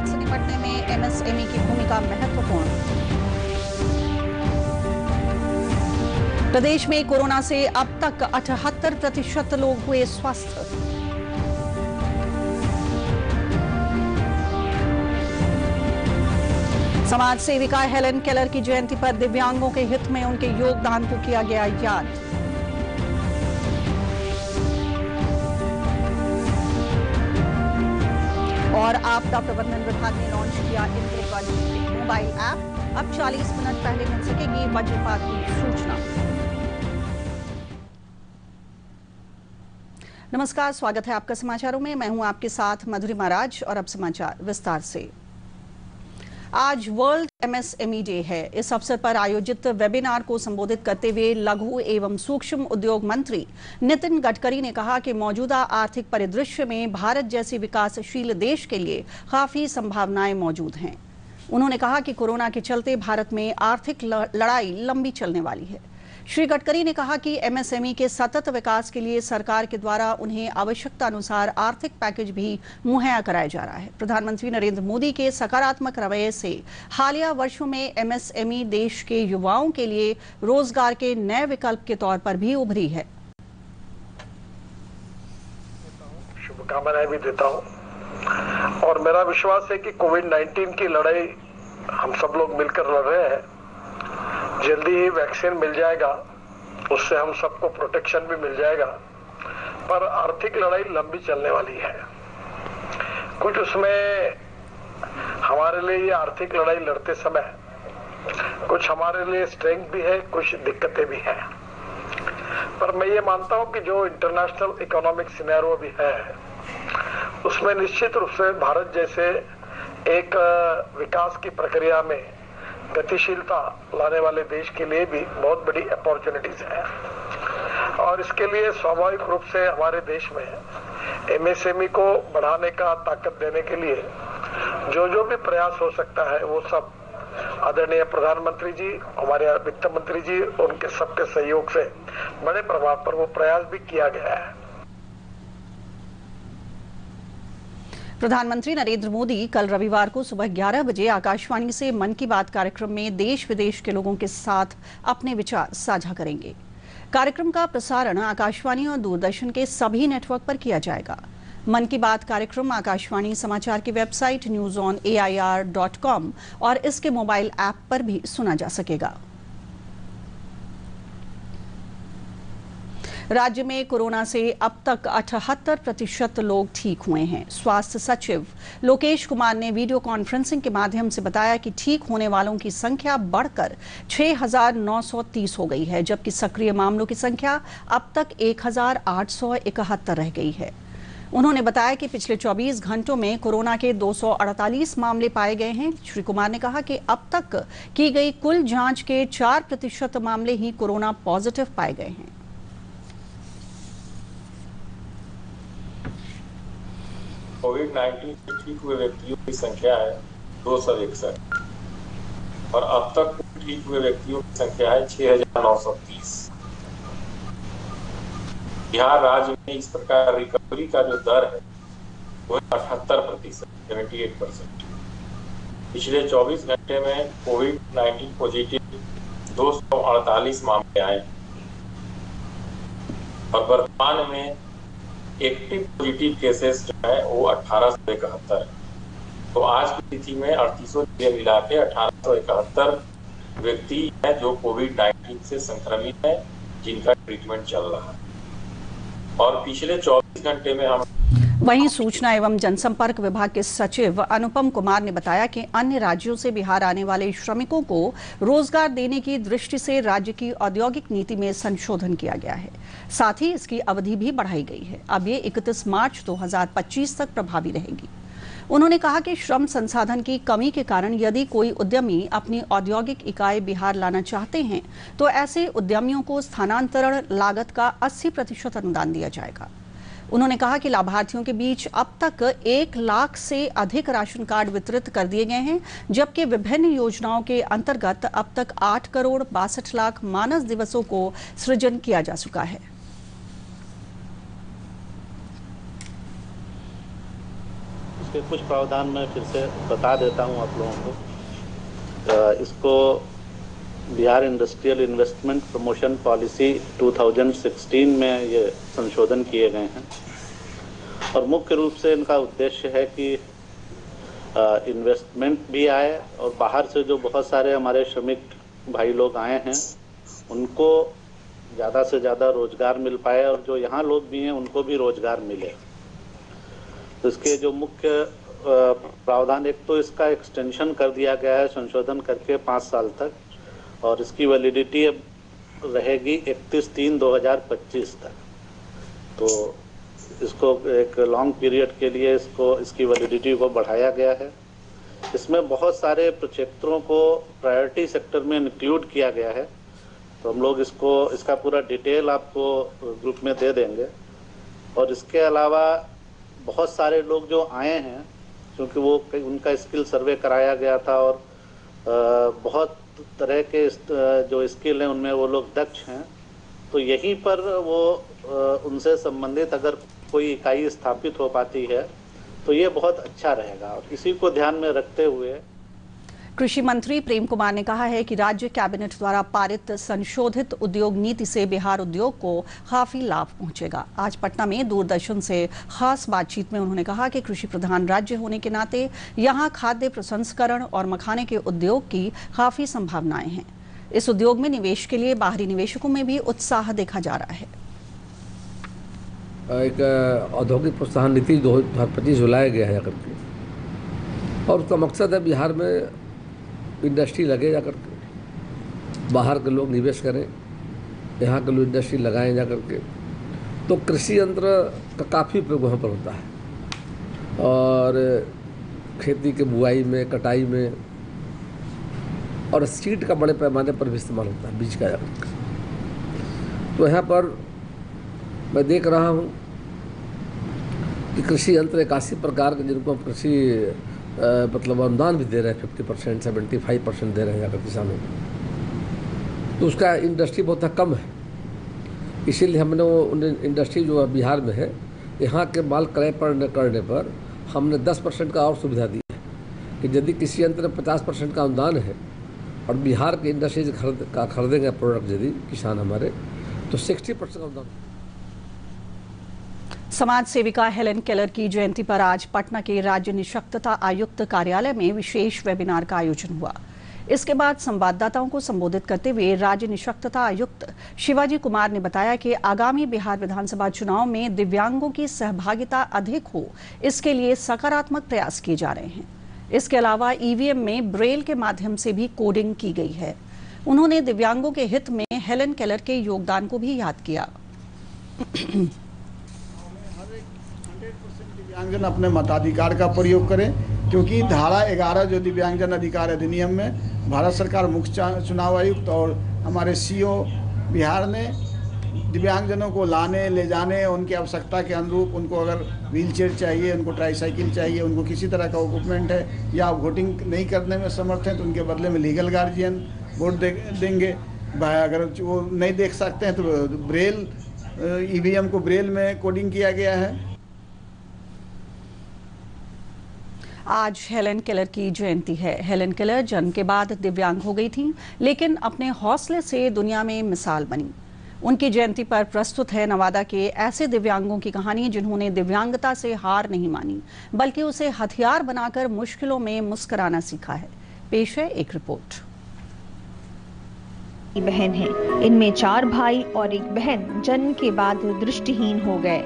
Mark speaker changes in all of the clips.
Speaker 1: हालात से निपटने में एमएसएमई की भूमिका महत्वपूर्ण। प्रदेश में कोरोना से अब तक 78% लोग हुए स्वस्थ। समाज सेविका हेलेन केलर की जयंती पर दिव्यांगों के हित में उनके योगदान को किया गया याद। और आपदा प्रबंधन विभाग ने लॉन्च किया इंद्रवंश मोबाइल ऐप। अब 40 मिनट पहले मिल सकेगी वज्रपात की सूचना। नमस्कार, स्वागत है आपका समाचारों में। मैं हूं आपके साथ मधुरिमा राज और अब समाचार विस्तार से। आज वर्ल्ड एमएसएमई डे है। इस अवसर पर आयोजित वेबिनार को संबोधित करते हुए लघु एवं सूक्ष्म उद्योग मंत्री नितिन गडकरी ने कहा कि मौजूदा आर्थिक परिदृश्य में भारत जैसे विकासशील देश के लिए काफी संभावनाएं मौजूद हैं। उन्होंने कहा कि कोरोना के चलते भारत में आर्थिक लड़ाई लंबी चलने वाली है। श्री गडकरी ने कहा कि एमएसएमई के सतत विकास के लिए सरकार के द्वारा उन्हें आवश्यकता अनुसार आर्थिक पैकेज भी मुहैया कराया जा रहा है। प्रधानमंत्री नरेंद्र मोदी के सकारात्मक रवैये से हालिया वर्षों में एमएसएमई देश के युवाओं के लिए रोजगार के नए विकल्प के तौर पर भी उभरी है।
Speaker 2: शुभकामनाएं भी देता हूं और मेरा विश्वास है कि कोविड-19 की लड़ाई हम सब लोग मिलकर लड़ रहे हैं। जल्दी ही वैक्सीन मिल जाएगा, उससे हम सबको प्रोटेक्शन भी मिल जाएगा, पर आर्थिक लड़ाई लंबी चलने वाली है। कुछ उसमें हमारे लिए ये आर्थिक लड़ाई लड़ते समय कुछ हमारे लिए स्ट्रेंथ भी है, कुछ दिक्कतें भी हैं। पर मैं ये मानता हूं कि जो इंटरनेशनल इकोनॉमिक सिनेरियो भी है उसमें निश्चित रूप से भारत जैसे एक विकास की प्रक्रिया में गतिशीलता लाने वाले देश के लिए भी बहुत बड़ी अपॉर्चुनिटीज है। और इसके लिए स्वाभाविक रूप से हमारे देश में एमएसएमई को बढ़ाने का, ताकत देने के लिए जो भी प्रयास हो सकता है वो सब आदरणीय प्रधानमंत्री जी, हमारे वित्त मंत्री जी, उनके सबके सहयोग से बड़े प्रभाव पर वो प्रयास भी किया गया है।
Speaker 1: प्रधानमंत्री नरेंद्र मोदी कल रविवार को सुबह 11 बजे आकाशवाणी से मन की बात कार्यक्रम में देश विदेश के लोगों के साथ अपने विचार साझा करेंगे। कार्यक्रम का प्रसारण आकाशवाणी और दूरदर्शन के सभी नेटवर्क पर किया जाएगा। मन की बात कार्यक्रम आकाशवाणी समाचार की वेबसाइट newsonair.com और इसके मोबाइल ऐप पर भी सुना जा सकेगा। राज्य में कोरोना से अब तक 78% लोग ठीक हुए हैं। स्वास्थ्य सचिव लोकेश कुमार ने वीडियो कॉन्फ्रेंसिंग के माध्यम से बताया कि ठीक होने वालों की संख्या बढ़कर 6,930 हो गई है, जबकि सक्रिय मामलों की संख्या अब तक 1,871 रह गई है। उन्होंने बताया कि पिछले 24 घंटों में कोरोना के 248 मामले पाए गए हैं। श्री कुमार ने कहा कि अब तक की गई कुल जांच के 4% मामले ही कोरोना पॉजिटिव पाए गए हैं।
Speaker 3: कोविड-19 से ठीक हुए व्यक्तियों की संख्या है 261 और अब तक ठीक हुए व्यक्तियों की संख्या है 6,930। बिहार राज्य में इस प्रकार रिकवरी का जो दर है वो 78%, 78%। पिछले 24 घंटे में कोविड-19 पॉजिटिव 248 मामले आए और वर्तमान में एक्टिव पॉजिटिव केसेस जो है वो 1871 है। तो आज की स्थिति में 3800 जिले मिला के 1871 व्यक्ति हैं जो कोविड-19 से संक्रमित हैं, जिनका ट्रीटमेंट चल रहा है। और पिछले 24 घंटे में हम
Speaker 1: वहीं सूचना एवं जनसंपर्क विभाग के सचिव अनुपम कुमार ने बताया कि अन्य राज्यों से बिहार आने वाले श्रमिकों को रोजगार देने की दृष्टि से राज्य की औद्योगिक नीति में संशोधन किया गया है। साथ ही इसकी अवधि भी बढ़ाई गई है। अब ये 31 मार्च 2025 तक प्रभावी रहेगी। उन्होंने कहा कि श्रम संसाधन की कमी के कारण यदि कोई उद्यमी अपनी औद्योगिक इकाई बिहार लाना चाहते हैं तो ऐसे उद्यमियों को स्थानांतरण लागत का 80% अनुदान दिया जाएगा। उन्होंने कहा कि लाभार्थियों के बीच अब तक 1 लाख से अधिक राशन कार्ड वितरित कर दिए गए हैं, जबकि विभिन्न योजनाओं के अंतर्गत अब तक 8 करोड़ 62 लाख मानस दिवसों को सृजन किया जा चुका है।
Speaker 4: इसके इसके कुछ प्रावधान मैं फिर से बता देता हूं आप लोगों को। इसको Bihar industrial investment promotion policy 2016 में ये संशोधन किए गए हैं और मुख्य रूप से इनका उद्देश्य है कि इन्वेस्टमेंट भी आए और बाहर से जो बहुत सारे हमारे श्रमिक भाई लोग आए हैं उनको ज़्यादा से ज़्यादा रोजगार मिल पाए और जो यहाँ लोग भी हैं उनको भी रोजगार मिले। तो इसके जो मुख्य प्रावधान, एक तो इसका एक्सटेंशन कर दिया गया है संशोधन करके 5 साल तक, और इसकी वैलिडिटी अब रहेगी 31/3/2025 तक। तो इसको एक लॉन्ग पीरियड के लिए इसकी वैलिडिटी को बढ़ाया गया है। इसमें बहुत सारे प्रोजेक्टों को प्रायोरिटी सेक्टर में इंक्लूड किया गया है। तो हम लोग इसका पूरा डिटेल आपको ग्रुप में दे देंगे। और इसके अलावा बहुत सारे लोग जो आए हैं, क्योंकि उनका स्किल सर्वे कराया गया था और बहुत तरह के जो स्किल हैं उनमें वो लोग दक्ष हैं, तो यहीं पर वो उनसे संबंधित अगर कोई इकाई स्थापित हो पाती है तो ये बहुत अच्छा रहेगा। और इसी को ध्यान में रखते हुए
Speaker 1: कृषि मंत्री प्रेम कुमार ने कहा है कि राज्य कैबिनेट द्वारा पारित संशोधित उद्योग नीति से बिहार उद्योग को काफी लाभ पहुंचेगा। आज पटना में दूरदर्शन से खास बातचीत में उन्होंने कहा कि कृषि प्रधान राज्य होने के नाते यहां खाद्य प्रसंस्करण और मखाने के उद्योग की काफी संभावनाएं हैं। इस उद्योग में निवेश के लिए बाहरी निवेशकों में भी उत्साह देखा जा रहा है।
Speaker 5: एक औद्योगिक प्रोत्साहन नीति 2025 लाया गया है करके, और उसका मकसद है बिहार में इंडस्ट्री लगे जाकर के, बाहर के लोग निवेश करें, यहाँ के लोग इंडस्ट्री लगाएं जा करके। तो कृषि यंत्र का काफ़ी उपयोग वहाँ पर होता है और खेती के बुआई में, कटाई में, और सीड का बड़े पैमाने पर भी इस्तेमाल होता है, बीज का जा करके। तो यहाँ पर मैं देख रहा हूँ कि कृषि यंत्र 81 प्रकार के, जिनको हम कृषि मतलब अनुदान भी दे रहे हैं, 50%, 75% दे रहे हैं जाकर किसानों को। तो उसका इंडस्ट्री बहुत कम है, इसीलिए हमने वो इंडस्ट्री जो बिहार में है, यहाँ के माल क्रय करने पर हमने 10% का और सुविधा दी है कि यदि किसी यंत्र में 50% का अनुदान है और बिहार के इंडस्ट्री से खरीदेंगे प्रोडक्ट यदि किसान हमारे, तो 60% का अनुदान।
Speaker 1: समाज सेविका हेलेन केलर की जयंती पर आज पटना के राज्य निःशक्तता आयुक्त कार्यालय में विशेष वेबिनार का आयोजन हुआ। इसके बाद संवाददाताओं को संबोधित करते हुए राज्य निःशक्तता आयुक्त शिवाजी कुमार ने बताया कि आगामी बिहार विधानसभा चुनाव में दिव्यांगों की सहभागिता अधिक हो, इसके लिए सकारात्मक प्रयास किए जा रहे हैं। इसके अलावा ईवीएम में ब्रेल के माध्यम से भी कोडिंग की गई है। उन्होंने दिव्यांगों के हित में हेलेन केलर के योगदान को भी याद किया।
Speaker 6: दिव्यांगजन अपने मताधिकार का प्रयोग करें, क्योंकि धारा 11 जो दिव्यांगजन अधिकार अधिनियम में भारत सरकार मुख्य चुनाव आयुक्त और हमारे सीओ बिहार ने दिव्यांगजनों को लाने ले जाने, उनकी आवश्यकता के अनुरूप, उनको अगर व्हीलचेयर चाहिए, उनको ट्राईसाइकिल चाहिए, उनको किसी तरह का इक्विपमेंट है या वोटिंग नहीं करने में समर्थ हैं तो उनके बदले में लीगल गार्जियन वोट देंगे। अगर वो नहीं देख सकते हैं तो ब्रेल, ईवीएम को ब्रेल में कोडिंग किया गया है।
Speaker 1: आज हेलेन केलर की जयंती है। हेलेन केलर जन्म के बाद दिव्यांग हो गई थीं, लेकिन अपने हौसले से दुनिया में मिसाल बनी। उनकी जयंती पर प्रस्तुत है नवादा के ऐसे दिव्यांगों की कहानी जिन्होंने दिव्यांगता से हार नहीं मानी, बल्कि उसे हथियार बनाकर मुश्किलों में मुस्कुराना सीखा है। पेश है एक रिपोर्ट।
Speaker 7: बहन है, इनमें 4 भाई और एक बहन जन्म के बाद दृष्टिहीन हो गए।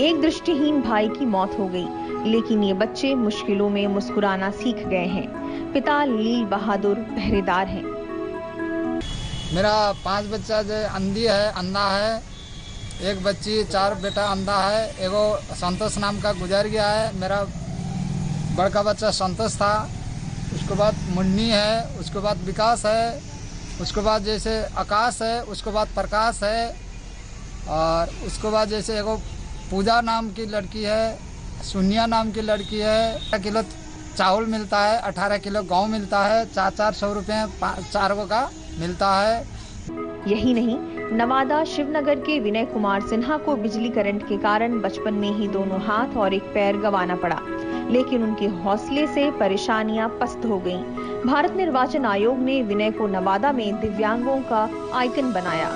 Speaker 7: एक दृष्टिहीन भाई की मौत हो गई, लेकिन ये बच्चे मुश्किलों में मुस्कुराना सीख गए हैं। पिता लील बहादुर पहरेदार हैं।
Speaker 8: मेरा 5 बच्चा जो अंधा है, एक बच्ची, 4 बेटा अंधा है, एगो संतोष नाम का गुजर गया है। मेरा बड़का बच्चा संतोष था, उसके बाद मुन्नी है, उसके बाद विकास है, उसके बाद जैसे आकाश है, उसके बाद प्रकाश है, और उसके बाद जैसे एगो पूजा नाम की लड़की है, सुनिया नाम की लड़की है। 18 किलो चावल मिलता है, 18 किलो गेहूं मिलता है, 400 रुपये 4 का मिलता है।
Speaker 7: यही नहीं, नवादा शिवनगर के विनय कुमार सिन्हा को बिजली करंट के कारण बचपन में ही दोनों हाथ और एक पैर गंवाना पड़ा। लेकिन उनके हौसले से परेशानियां पस्त हो गईं। भारत निर्वाचन आयोग ने विनय को नवादा में दिव्यांगों का आइकन बनाया।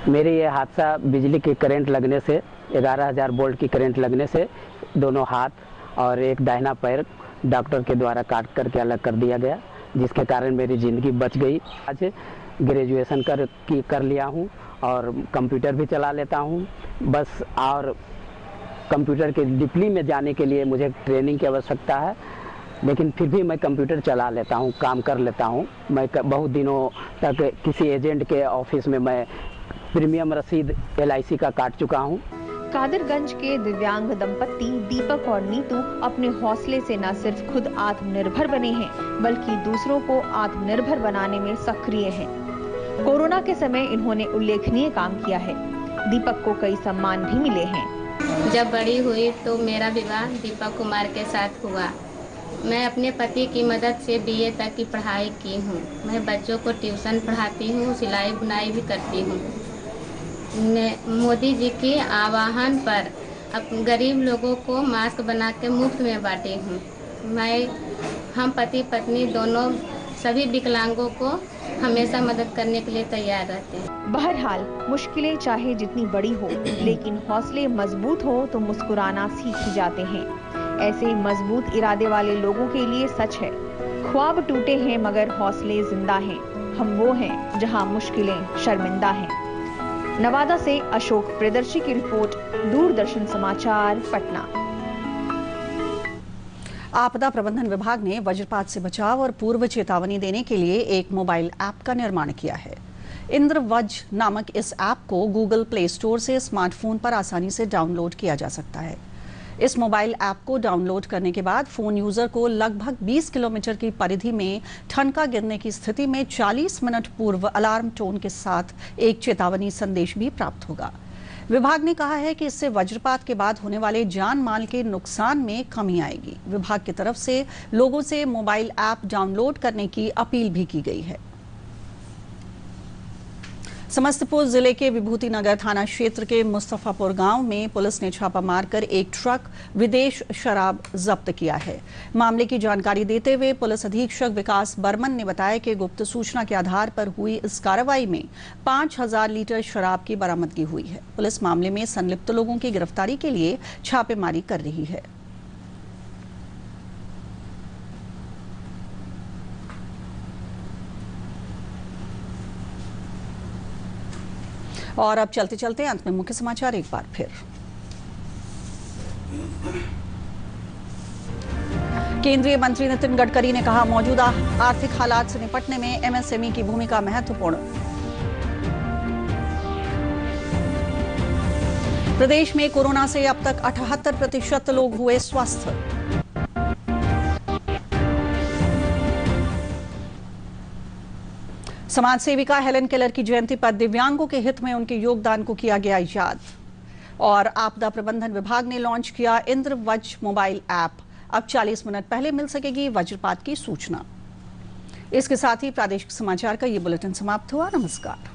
Speaker 9: मेरे ये हादसा बिजली की करंट लगने से 11,000 वोल्ट की करंट लगने से दोनों हाथ और एक दाहिना पैर डॉक्टर के द्वारा काट करके अलग कर दिया गया, जिसके कारण मेरी ज़िंदगी बच गई। आज ग्रेजुएशन कर लिया हूँ और कंप्यूटर भी चला लेता हूँ बस, और कंप्यूटर के डीपली में जाने के लिए मुझे ट्रेनिंग की आवश्यकता है, लेकिन फिर भी मैं कंप्यूटर चला लेता हूँ, काम कर लेता हूँ। मैं बहुत दिनों तक किसी एजेंट के ऑफिस में मैं प्रीमियम रसीद LIC का काट चुका हूँ।
Speaker 7: कादरगंज के दिव्यांग दंपत्ति दीपक और नीतू अपने हौसले से न सिर्फ खुद आत्मनिर्भर बने हैं, बल्कि दूसरों को आत्मनिर्भर बनाने में सक्रिय हैं। कोरोना के समय इन्होंने उल्लेखनीय काम किया है। दीपक को कई सम्मान भी मिले हैं।
Speaker 10: जब बड़ी हुई तो मेरा विवाह दीपक कुमार के साथ हुआ। मैं अपने पति की मदद से BA तक की पढ़ाई की हूँ। मैं बच्चों को ट्यूशन पढ़ाती हूँ, सिलाई बुनाई भी करती हूँ। मोदी जी के आह्वान पर गरीब लोगों को मास्क बना के मुफ्त में बांटी हूँ। हम पति पत्नी दोनों सभी विकलांगों को हमेशा मदद करने के लिए तैयार रहते हैं।
Speaker 7: बहरहाल मुश्किलें चाहे जितनी बड़ी हो, लेकिन हौसले मजबूत हो तो मुस्कुराना सीख ही जाते हैं। ऐसे मजबूत इरादे वाले लोगों के लिए सच है, ख्वाब टूटे हैं मगर हौसले जिंदा हैं। हम वो हैं जहां मुश्किलें शर्मिंदा हैं। नवादा से अशोक प्रियदर्शी की रिपोर्ट, दूरदर्शन समाचार, पटना।
Speaker 1: आपदा प्रबंधन विभाग ने वज्रपात से बचाव और पूर्व चेतावनी देने के लिए एक मोबाइल ऐप का निर्माण किया है। इंद्रवज्र नामक इस ऐप को गूगल प्ले स्टोर से स्मार्टफोन पर आसानी से डाउनलोड किया जा सकता है। इस मोबाइल ऐप को डाउनलोड करने के बाद फोन यूजर को लगभग 20 किलोमीटर की परिधि में ठनका गिरने की स्थिति में 40 मिनट पूर्व अलार्म टोन के साथ एक चेतावनी संदेश भी प्राप्त होगा। विभाग ने कहा है कि इससे वज्रपात के बाद होने वाले जान माल के नुकसान में कमी आएगी। विभाग की तरफ से लोगों से मोबाइल ऐप डाउनलोड करने की अपील भी की गई है। समस्तीपुर जिले के विभूति नगर थाना क्षेत्र के मुस्तफापुर गांव में पुलिस ने छापा मारकर एक ट्रक विदेश शराब जब्त किया है। मामले की जानकारी देते हुए पुलिस अधीक्षक विकास बर्मन ने बताया कि गुप्त सूचना के आधार पर हुई इस कार्रवाई में 5000 लीटर शराब की बरामदगी हुई है। पुलिस मामले में संलिप्त लोगों की गिरफ्तारी के लिए छापेमारी कर रही है। और अब चलते चलते अंत में मुख्य समाचार एक बार फिर। केंद्रीय मंत्री नितिन गडकरी ने कहा, मौजूदा आर्थिक हालात से निपटने में MSME की भूमिका महत्वपूर्ण। प्रदेश में कोरोना से अब तक 78% लोग हुए स्वस्थ। समाज सेविका हेलेन केलर की जयंती पर दिव्यांगों के हित में उनके योगदान को किया गया याद। और आपदा प्रबंधन विभाग ने लॉन्च किया इंद्रवज्र मोबाइल ऐप। अब 40 मिनट पहले मिल सकेगी वज्रपात की सूचना। इसके साथ ही प्रादेशिक समाचार का ये बुलेटिन समाप्त हुआ। नमस्कार।